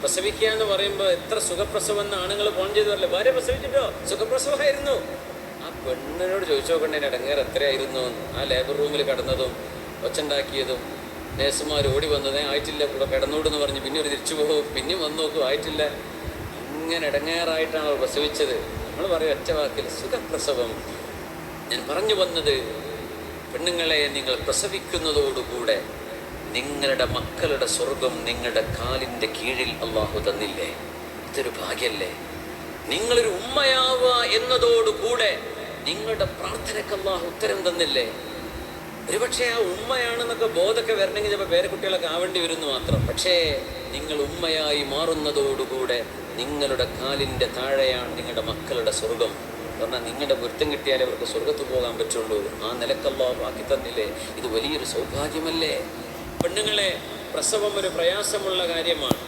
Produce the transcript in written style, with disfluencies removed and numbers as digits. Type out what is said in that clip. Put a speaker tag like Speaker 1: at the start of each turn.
Speaker 1: പ്രസവിക്കുക എന്ന് പറയുമ്പോൾ എത്ര സുഖപ്രസവം എന്ന് ആണുങ്ങൾ ഫോൺ ചെയ്ത് പറയില്ല, ഭാര്യ പ്രസവിച്ചിട്ടോ സുഖപ്രസവമായിരുന്നു. ആ പെണ്ണിനോട് ചോദിച്ചു നോക്കണ്ടേന് ഇടങ്ങേറ് എത്രയായിരുന്നു. ആ ലേബർ റൂമിൽ കിടന്നതും ഒച്ചുണ്ടാക്കിയതും നേഴ്സുമാർ ഓടി വന്നതേ ആയിട്ടില്ല, കൂടെ കിടന്നോടെന്ന് പറഞ്ഞ് പിന്നെ ഒരു തിരിച്ചു പോകും, പിന്നെയും വന്നു നോക്കും, ആയിട്ടില്ല. ഇങ്ങനെ ഇടങ്ങേറായിട്ടാണ് അവൾ പ്രസവിച്ചത്. നമ്മൾ പറയും ഒറ്റ വാക്കിൽ സുഖപ്രസവം. ഞാൻ പറഞ്ഞു വന്നത്, പെണ്ണുങ്ങളെ, നിങ്ങൾ പ്രസവിക്കുന്നതോടുകൂടെ നിങ്ങളുടെ മക്കളുടെ സ്വർഗം നിങ്ങളുടെ കാലിൻ്റെ കീഴിൽ അള്ളാഹു തന്നില്ലേ? ഇതൊരു ഭാഗ്യല്ലേ? നിങ്ങളൊരു ഉമ്മയാവുക എന്നതോടുകൂടെ നിങ്ങളുടെ പ്രാർത്ഥനയ്ക്ക് അള്ളാഹു ഉത്തരം തന്നില്ലേ? ഒരുപക്ഷെ ആ ഉമ്മയാണെന്നൊക്കെ ബോധമൊക്കെ വരണമെങ്കിൽ ചിലപ്പോൾ പേരക്കുട്ടികളൊക്കെ ആവേണ്ടി വരുന്നു മാത്രം. പക്ഷേ നിങ്ങൾ ഉമ്മയായി മാറുന്നതോടുകൂടെ നിങ്ങളുടെ കാലിൻ്റെ താഴെയാണ് നിങ്ങളുടെ മക്കളുടെ സ്വർഗം. പറഞ്ഞാൽ നിങ്ങളുടെ പൊരുത്തം കിട്ടിയാലേ അവർക്ക് സ്വർഗത്ത് പോകാൻ പറ്റുള്ളൂ. ആ നിലക്ക് അല്ലാഹു ആക്കി തന്നില്ലേ? ഇത് വലിയൊരു സൗഭാഗ്യമല്ലേ? പെണ്ണുങ്ങളെ, പ്രസവം ഒരു പ്രയാസമുള്ള കാര്യമാണ്.